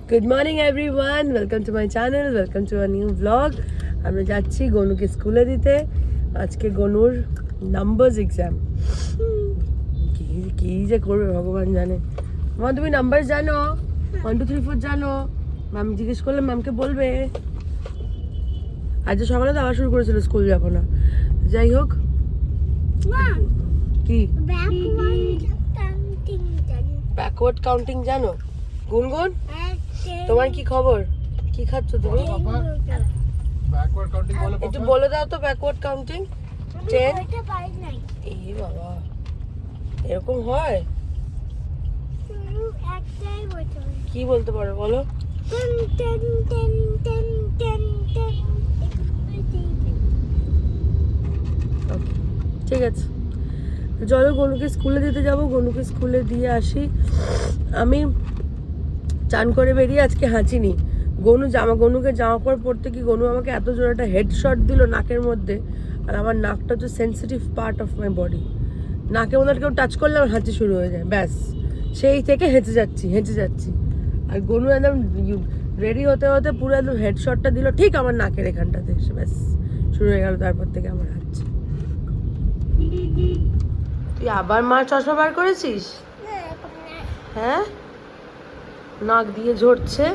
Good morning everyone, welcome to my channel, welcome to a new blog. আমরা যাচ্ছি গনুকে স্কুলে দিতে। আজকে গনুর নাম্বারস এক্সাম। কি যে করবে ভগবান জানে। মা তুমি নাম্বার জানো? 1 2 3 4 জানো? ম্যাম জিজ্ঞেস করলে ম্যামকে বলবে। আজ সকালে তো আবার শুরু করেছিল, স্কুল যাবো না। যাই হোক, কি ব্যাকওয়ার্ড কাউন্টিং জানো? গুনগুন, তোমার কি খবর? কি খাচ্ছ তুমি? ব্যাকওয়ার্ড কাউন্টিং বলো একটু পাপা। বলে দাও তো ব্যাকওয়ার্ড কাউন্টিং। 10 এই বাবা, এরকম হয়? কি বলতে পারো বলো? ঠিক আছে, চলো গনুকে স্কুলে দিতে যাবো। গনুকে স্কুলে দিয়ে আসি। আমি চান করে বেরিয়ে আজকে হাঁচিনি। গনুকে জামা কাপড় পরতে কি গনু আমাকে এত জোরে একটা হেডশট দিল নাকের মধ্যে। আর আমার নাকটা হচ্ছে sensitive part of my body. নাকের মধ্যে কেউ টাচ করলে আমার হাঁচি শুরু হয়ে যায়, ব্যাস। সেই থেকে হেঁচে যাচ্ছি। আর গনু একদম রেডি হতে হতে পুরো একদম হেডশটটা দিল ঠিক আমার নাকের এখানটাতে এসে, ব্যাস শুরু হয়ে গেল তারপর থেকে আমার হাঁচি। তুই আবার মার চশমা বার করেছিস? হ্যাঁ, নাক দিয়ে ঝরছে।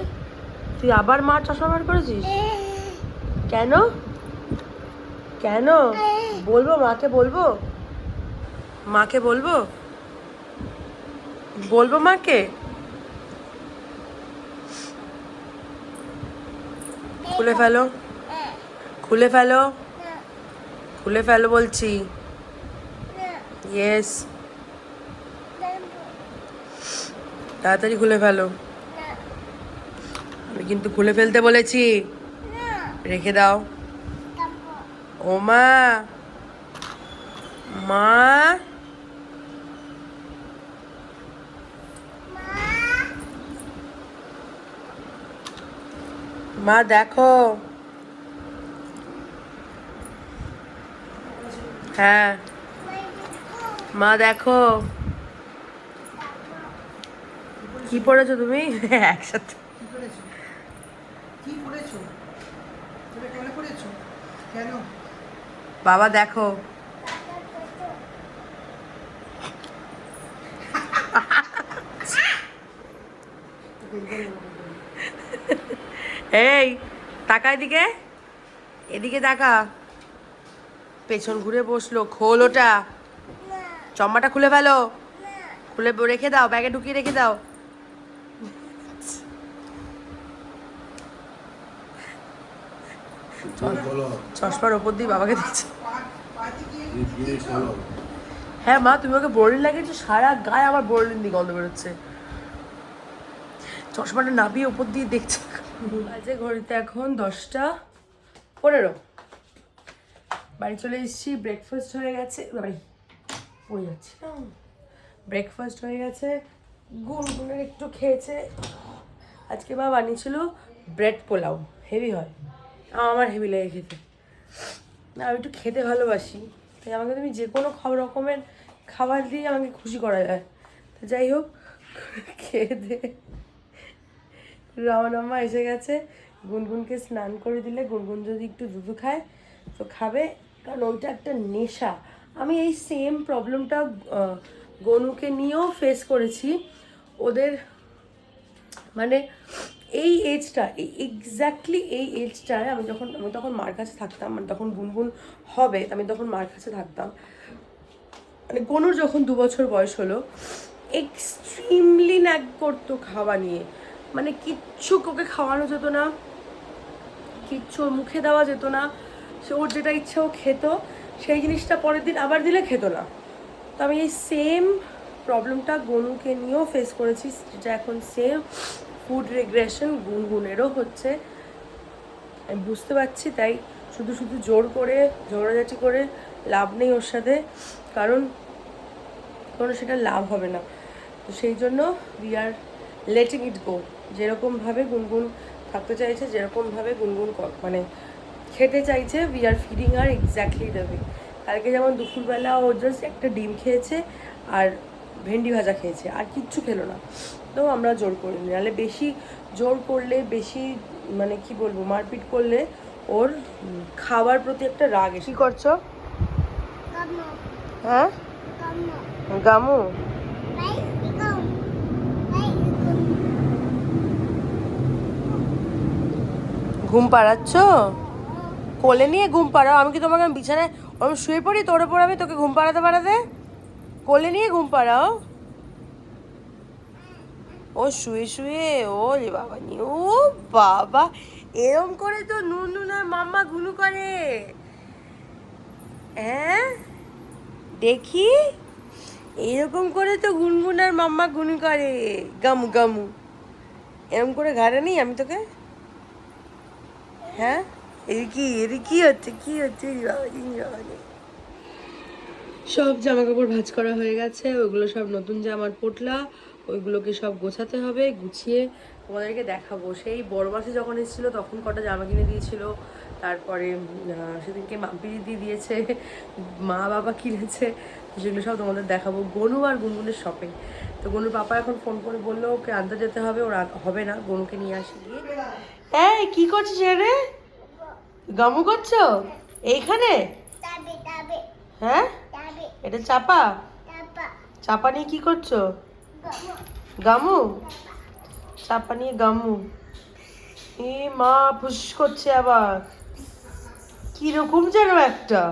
তুই আবার মার চশমা বার করেছিস কেন? কেন বলবো? মাকে বলবো? মাকে বলবো? বলবো মাকে? খুলে ফেলো, খুলে ফেলো, খুলে ফেলো বলছি। ইয়েস, তাড়াতাড়ি খুলে ফেলো। আমি কিন্তু খুলে ফেলতে বলেছি। রেখে দাও। ও মা, মা, মা দেখো। হ্যাঁ মা দেখো। কি পড়েছো তুমি? একসাথে কি করেছো? তুমি কেন করেছো? কেন? বাবা দেখো। এই তাকা এদিকে, এদিকে তাকা। পেছন ঘুরে বসলো। খোল ওটা, চম্মাটা খুলে ফেলো। খুলে রেখে দাও, ব্যাগে ঢুকিয়ে রেখে দাও। চশমার ওপর দিয়ে বাবাকে দিচ্ছে। হ্যাঁ মা, তুমি ওকে বোরলিন লাগিয়েছো, সারা গায়ে আমার বোরলিন দিয়ে গন্ধ বেরোচ্ছে। চশমাটা নাবিয়ে ওপর দিয়ে দেখছে। বাজে ঘড়িতে এখন 10টা 15। বাড়ি চলে এসেছি, ব্রেকফাস্ট হয়ে গেছে। বাড়ি পড়ে যাচ্ছে, ব্রেকফাস্ট হয়ে গেছে। গুনগুনের একটু খেয়েছে। আজকে মা বানিয়েছিল ব্রেড পোলাও, হেভি হয়। আমার হেভি লেগে খেতে। না, আমি একটু খেতে ভালোবাসি, তাই আমাকে তুমি যে কোনো রকমের খাবার দিয়ে আমাকে খুশি করা যায়। তো যাই হোক, খেয়ে দিয়ে রাওয়ান আম্মা এসে গেছে। গুনগুনকে স্নান করে দিলে গুনগুন যদি একটু দুধু খায় তো খাবে, কারণ ওইটা একটা নেশা। আমি এই সেম প্রবলেমটা গনুকে নিয়েও ফেস করেছি। ওদের মানে এই এজটা, এক্স্যাক্টলি এই এজটায় আমি তখন মার কাছে থাকতাম, মানে তখন গুনগুন হবে, আমি তখন মার কাছে থাকতাম। মানে গনুর যখন 2 বছর বয়স হলো, এক্সট্রিমলি ন্যাক করতো খাওয়া নিয়ে। মানে কিচ্ছু ওকে খাওয়ানো যেত না, কিচ্ছু ওর মুখে দেওয়া যেত না। সে ওর যেটা ইচ্ছা ও খেত, সেই জিনিসটা পরের দিন আবার দিলে খেত না। তো আমি এই সেম প্রবলেমটা গনুকে নিয়েও ফেস করেছি, যেটা এখন সেম ফুড রিগ্রেশন গুনগুনেরও হচ্ছে। আমি বুঝতে পারছি, তাই শুধু শুধু জোর করে ঝগড়াঝাটি করে লাভ নেই ওর সাথে, কারণ কোনো সেটা লাভ হবে না। তো সেই জন্য উই আর লেটিং ইট গো। যেরকমভাবে গুনগুন থাকতে চাইছে, যেরকমভাবে গুনগুন মানে খেতে চাইছে, উই আর ফিডিং আর এক্স্যাক্টলি দ্য ওয়ে। কালকে যেমন দুপুরবেলা ও জাস্ট একটা ডিম খেয়েছে আর ভেন্ডি ভাজা খেয়েছে, আর কিচ্ছু খেলো না। তো আমরা জোর করিনি, নাহলে বেশি জোর করলে, বেশি মানে কি বলবো, মারপিট করলে ওর খাবার প্রতি একটা রাগ এসে। কি করছো? হ্যাঁ, গামু। ঘুম পাড়াচ্ছ? কোলে নিয়ে ঘুম পাড়াও? আমি কি তোমাকে বিছানায় আমি শুয়ে পড়ি তোর ওপর, আমি তোকে ঘুম পাড়াতে পাড়াতে? কোলে নিয়ে ঘুম পাড়াও? ও শুয়ে শুয়ে, ও রে বাবা নি, ও বাবা, এরম করে তো নুনু না মাম্মা ঘুনু করে? হ্যাঁ দেখি, এরকম করে তো গুনগুন আর মাম্মা গুনু করে, গামু গামু। এরম করে ঘাড়ে নেই আমি তোকে? হ্যাঁ, এদিকে কি হচ্ছে, কি হচ্ছে? সব জামা কাপড় ভাঁজ করা হয়ে গেছে, ওইগুলো সব নতুন জামার পোটলা, ওইগুলোকে সব গোছাতে হবে, গুছিয়ে তোমাদেরকে দেখাবো। সেই বড় মাসে যখন এসেছিলো তখন কটা জামা কিনে দিয়েছিল, তারপরে সেদিনকে মাম্পি দিদি দিয়েছে, মা বাবা কিনেছে, সেগুলো সব তোমাদের দেখাবো। গনু আর গুনগুনের শপিং। তো গনুর পাপা এখন ফোন করে বললো ওকে আনতে যেতে হবে, ওর হবে না, গনুকে নিয়ে আসি গিয়ে। এই কি করছিস রে? গামু করছো এইখানে? হ্যাঁ, এটা চাপা? চাপা নিয়ে কি করছো? গামু? চাপা নিয়ে গামু? এ মা, ফুস করছে আবার, কিরকম যেন একটা।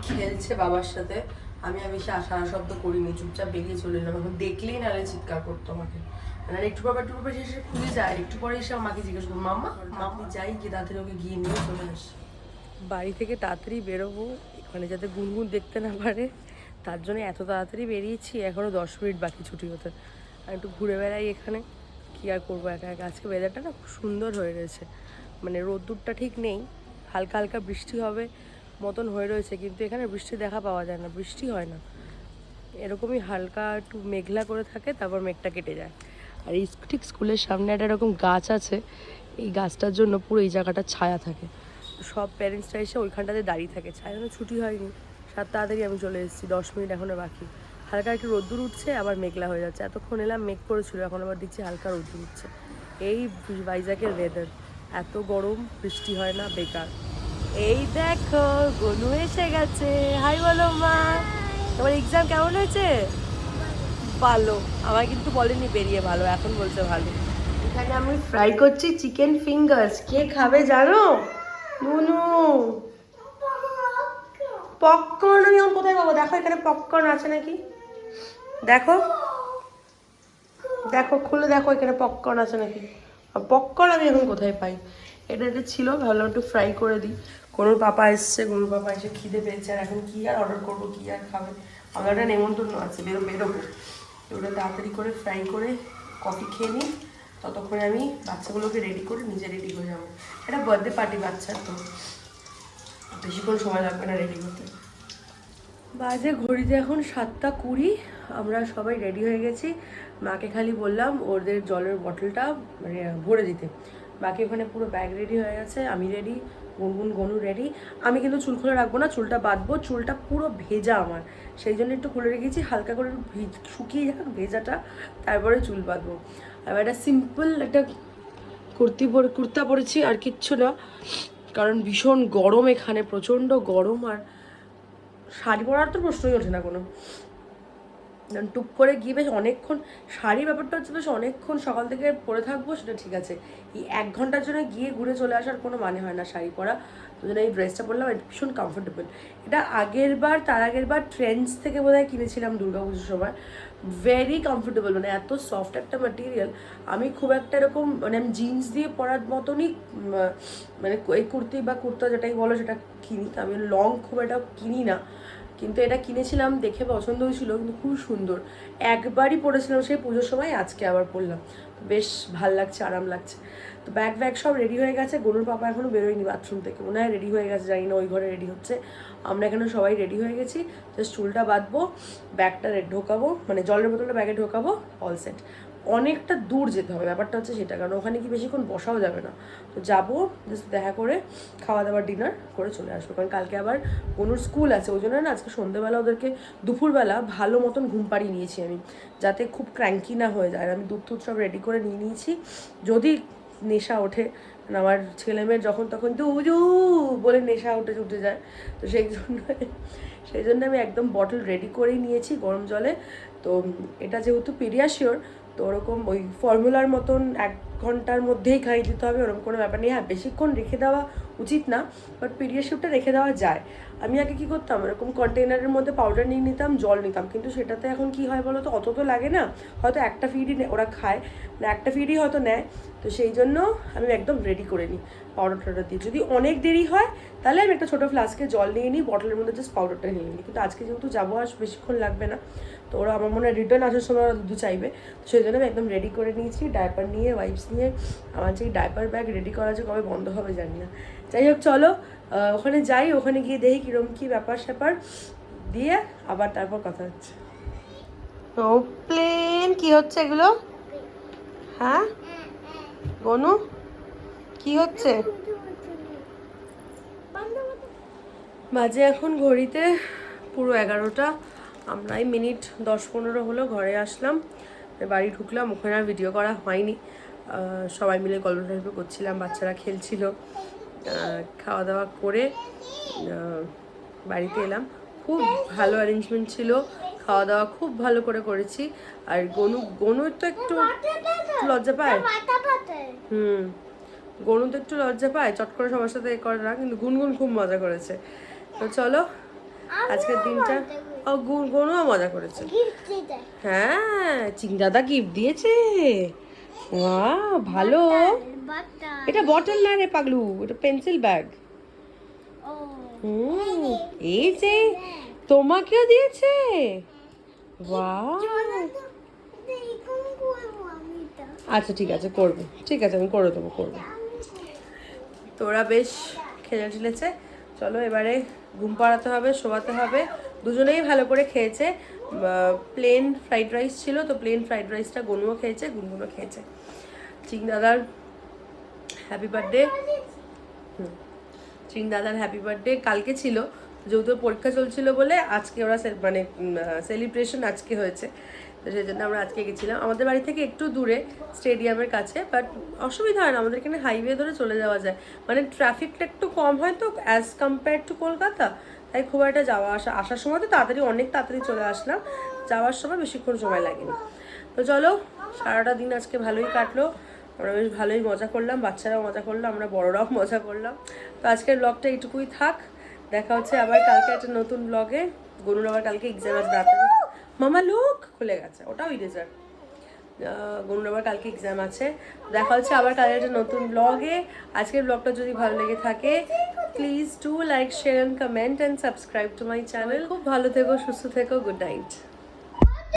খেলছে বাবার সাথে, আমি বেশি সারা শব্দ করিনি, চুপচাপ বেরিয়ে চলে এলাম। এখন দেখলেই নাহলে চিৎকার করতো আমাকে, নাহলে একটু পর এসে খুলে যায়, একটু পরে এসে আমাকে জিজ্ঞেস করবো মাম্মা মাম্মি, যাই গিয়ে তাড়াতাড়ি ওকে গিয়ে নিয়ে চলে আসি। বাড়ি থেকে তাড়াতাড়ি বেরোবো এখানে যাতে গুনগুন দেখতে না পারে, তার জন্য এত তাড়াতাড়ি বেরিয়েছি। এখনও 10 মিনিট বাকি ছুটি হতে, আর একটু ঘুরে বেড়াই এখানে, কী আর করবো একা একা। আজকে ওয়েদারটা না খুব সুন্দর হয়ে রয়েছে, মানে রোদ্দুরটা ঠিক নেই, হালকা হালকা বৃষ্টি হবে মতন হয়ে রয়েছে, কিন্তু এখানে বৃষ্টি দেখা পাওয়া যায় না, বৃষ্টি হয় না, এরকমই হালকা একটু মেঘলা করে থাকে, তারপর মেঘটা কেটে যায়। আর এই ঠিক স্কুলের সামনে একটা এরকম গাছ আছে, এই গাছটার জন্য পুরো এই জায়গাটা ছায়া থাকে, সব প্যারেন্টসরা এসে ওইখানটাতে দাঁড়িয়ে থাকে। ছায়ানো ছুটি হয়নি, তাড়াতাড়ি আমি চলে এসেছি, 10 মিনিট এখনও বাকি। হালকা একটু রোদ্দুর উঠছে, আবার মেঘলা হয়ে যাচ্ছে। এতক্ষণ এলাম মেঘ করেছিল, এখন আবার দেখছি হালকা রোদ্দুর উঠছে। এই ভাইজ্যাকের ওয়েদার, এত গরম, বৃষ্টি হয় না, বেকার। এই দেখো গনু এসে গেছে, হাই বলো মা। তোমার এক্সাম কেমন হয়েছে? ভালো। আমার কিন্তু বলেনি বেরিয়ে ভালো, এখন বলছে ভালো। এখানে আমি ফ্রাই করছি চিকেন ফিঙ্গার্স, কে খাবে জানো? নুনু। পপকর্ন আমি এখন কোথায় পাবো? দেখো এখানে পপকর্ন আছে নাকি, দেখো দেখো, খুলে দেখো এখানে পপকর্ন আছে নাকি। পপকর্ন আমি এখন কোথায় পাই? এটা ছিল, ভাবলাম একটু ফ্রাই করে দিই। গনুর পাপা এসছে, গনুর পাপা এসে খিদে পেয়েছে, আর এখন কী আর অর্ডার করবো, কী আর খাবে? আমার একটা নেমন্তন্ন আছে, বেরোবো, তো ওটা তাড়াতাড়ি করে ফ্রাই করে কফি খেয়ে নিই, ততক্ষণে আমি বাচ্চাগুলোকে রেডি করে নিজে রেডি হয়ে যাবো। এটা বার্থডে পার্টি বাচ্চার, তো বেশিক্ষণ সময় লাগবে না রেডি করতে। বাজে ঘড়িতে এখন 7:20, আমরা সবাই রেডি হয়ে গেছি। মাকে খালি বললাম ওদের জলের বটলটা মানে ভরে দিতে, বাকি ওখানে পুরো ব্যাগ রেডি হয়ে গেছে, আমি রেডি, গুনগুন গনু রেডি। আমি কিন্তু চুল খুলে রাখবো না, চুলটা বাঁধবো, চুলটা পুরো ভেজা আমার, সেই জন্য একটু খুলে রেখেছি, হালকা করে শুকিয়ে যাক ভেজাটা, তারপরে চুল বাঁধবো। আর একটা সিম্পল একটা কুর্তা পরেছি, আর কিচ্ছু না, কারণ ভীষণ গরম এখানে, প্রচণ্ড গরম, আর শাড়ি পরার তো প্রশ্নই ওঠে না কোনো। টুক করে গিয়ে বেশ অনেকক্ষণ, শাড়ির ব্যাপারটা হচ্ছে বেশ অনেকক্ষণ সকাল থেকে পরে থাকবো, সেটা ঠিক আছে, এই 1 ঘন্টার জন্য গিয়ে ঘুরে চলে আসার কোনো মানে হয় না শাড়ি পরা। তো জন্য এই ড্রেসটা পরলাম, এটা ভীষণ কমফোর্টেবল। এটা তার আগের বার ট্রেন্ডস থেকে বোধহয় কিনেছিলাম দুর্গাপুজোর সময়, ভেরি কমফোর্টেবল, মানে এত সফট একটা ম্যাটেরিয়াল। আমি খুব একটা এরকম মানে আমি জিন্স দিয়ে পরার মতনই মানে এই কুর্তি বা কুর্তা যেটাই বলো সেটা কিনি, আমি লং খুব একটা কিনি না, কিন্তু এটা কিনেছিলাম, দেখে পছন্দ হয়েছিল, কিন্তু খুব সুন্দর। একবারই পরেছিলাম সেই পুজোর সময়, আজকে আবার পরলাম, বেশ ভাল লাগছে, আরাম লাগছে। তো ব্যাগ সব রেডি হয়ে গেছে, গরুর পাপা এখনও বেরোয়নি বাথরুম থেকে, মনে হয় রেডি হয়ে গেছে, জানি না, ওই ঘরে রেডি হচ্ছে। আমরা এখানে সবাই রেডি হয়ে গেছি, জাস্ট চুলটা বাঁধবো, ব্যাগটা ঢোকাবো, মানে জলের বোতলটা ব্যাগে ঢোকাবো, অল সেট। অনেকটা দূর যেতে হবে, ব্যাপারটা হচ্ছে সেটা, কারণ ওখানে কি বেশিক্ষণ বসাও যাবে না। তো যাবো, জাস্ট দেখা করে খাওয়া দাওয়া ডিনার করে চলে আসবো, কারণ কালকে আবার গনুর স্কুল আছে, ওই জন্য না আজকে সন্ধ্যেবেলা ওদেরকে দুপুরবেলা ভালো মতন ঘুম পাড়িয়ে নিয়েছি আমি, যাতে খুব ক্র্যাঙ্কি না হয়ে যায়। আর আমি দুধ টুধ সব রেডি করে নিয়ে নিয়েছি, যদি নেশা ওঠে, কারণ আমার ছেলে মেয়ের যখন তখন দুজু বলে নেশা উঠে যায়, তো সেই জন্য আমি একদম বটল রেডি করেই নিয়েছি গরম জলে। তো এটা যেহেতু পিডিয়াশিওর, তো ওরকম ওই ফর্মুলার মতন 1 ঘন্টার মধ্যেই খাইয়ে দিতে হবে ওরকম কোনো ব্যাপার নেই। হ্যাঁ, বেশিক্ষণ রেখে দেওয়া উচিত না, বাট পিডিয়াশিওরটা রেখে দেওয়া যায়। আমি আগে কী করতাম, এরকম কন্টেনারের মধ্যে পাউডার নিয়ে নিতাম, জল নিতাম, কিন্তু সেটাতে এখন কি হয় বলো তো, অত তো লাগে না, হয়তো একটা ফিডই ওরা খায়, মানে একটা ফিডই হয়তো নেয়। তো সেই জন্য আমি একদম রেডি করে নিই পাউডার টাউডার দিয়ে। যদি অনেক দেরি হয় তাহলে আমি একটা ছোটো ফ্লাস্কে জল নিয়ে নিই, বটলের মধ্যে জাস্ট পাউডারটা নিয়ে নিই। কিন্তু আজকে যেহেতু যাবো, আস বেশিক্ষণ লাগবে না, তো ওরা আমার মনে হয় রিটার্ন আসার সময় ওরা দুধ চাইবে, তো সেই জন্য আমি একদম রেডি করে নিয়েছি, ডাইপার নিয়ে, ওয়াইপস নিয়ে। আমার যে ডাইপার ব্যাগ রেডি করা যে কবে বন্ধ হবে জানি না। যাই হোক, চলো ওখানে যাই, ওখানে গিয়ে দেখি কীরকম কী ব্যাপার স্যাপার, দিয়ে আবার তারপর কথা হচ্ছে। ও প্লেন কি হচ্ছে এগুলো? হ্যাঁ গনু, কি হচ্ছে? বাজে এখন ঘড়িতে পুরো 11টা। আমরাই মিনিট 10-15 হলো ঘরে আসলাম, বাড়ি ঢুকলাম। ওখানে আর ভিডিও করা হয়নি, সবাই মিলে গল্প টল্প করছিলাম, বাচ্চারা খেলছিল। খাওয়া দাওয়া করে বাড়িতে এলাম। খুব ভালো অ্যারেঞ্জমেন্ট ছিল, খাওয়া দাওয়া খুব ভালো করে করেছি। আর গনুর তো একটু লজ্জা পায়, গনু তো একটু লজ্জা পায়, চট করে সবার সাথে এ করে না, কিন্তু গুনগুন খুব মজা করেছে। তো চলো আজকের দিনটা, ও গনুও মজা করেছে। হ্যাঁ, চিংদাদা গিফট দিয়েছে, ওয়াও ভালো। এটা বটল না রে পাগলু, এটা পেন্সিল ব্যাগ। এই যে তোমাকেও দিয়েছে, ওয়াও। আচ্ছা ঠিক আছে, করবো, ঠিক আছে, আমি করে দেবো, করবো। তো ওরা বেশ খেলে ঠেলেছে, চলো এবারে ঘুম পাড়াতে হবে, শোয়াতে হবে। দুজনেই ভালো করে খেয়েছে। প্লেন ফ্রাইড রাইস ছিল, তো প্লেন ফ্রাইড রাইসটা গনুও খেয়েছে, গুনগুনও খেয়েছে। চিং দাদার হ্যাপি বার্থডে, চিং দাদার হ্যাপি বার্থডে কালকে ছিল, যেহেতু পরীক্ষা চলছিল বলে আজকে ওরা মানে সেলিব্রেশন আজকে হয়েছে, তো সেই জন্য আমরা আজকে গেছিলাম। আমাদের বাড়ি থেকে একটু দূরে, স্টেডিয়ামের কাছে, বাট অসুবিধা হয় না, আমাদের এখানে হাইওয়ে ধরে চলে যাওয়া যায়, মানে ট্রাফিকটা একটু কম হয় তো অ্যাজ কম্পেয়ার টু কলকাতা, তাই খুব একটা যাওয়া আসার সময় তো অনেক তাড়াতাড়ি চলে আসলাম, যাওয়ার সময় বেশিক্ষণ সময় লাগেনি। তো চলো, সারাটা দিন আজকে ভালোই কাটলো, আমরা বেশ ভালোই মজা করলাম, বাচ্চারাও মজা করলো, আমরা বড়রাও মজা করলাম। তো আজকের ব্লগটা এইটুকুই থাক, দেখা হচ্ছে আবার কালকে একটা নতুন ব্লগে। গনুর আবার কালকে এক্সাম আসবে, মামা লোক খুলে গেছে, ওটাও ইরেজার। গনুর আবার কালকে এক্সাম আছে, দেখা হচ্ছে আবার কালকে একটা নতুন ব্লগে। আজকের ব্লগটা যদি ভালো লেগে থাকে, please do like, share and comment and subscribe to my channel. খুব ভালো থেকো, সুস্থ থেকো, গুড নাইট।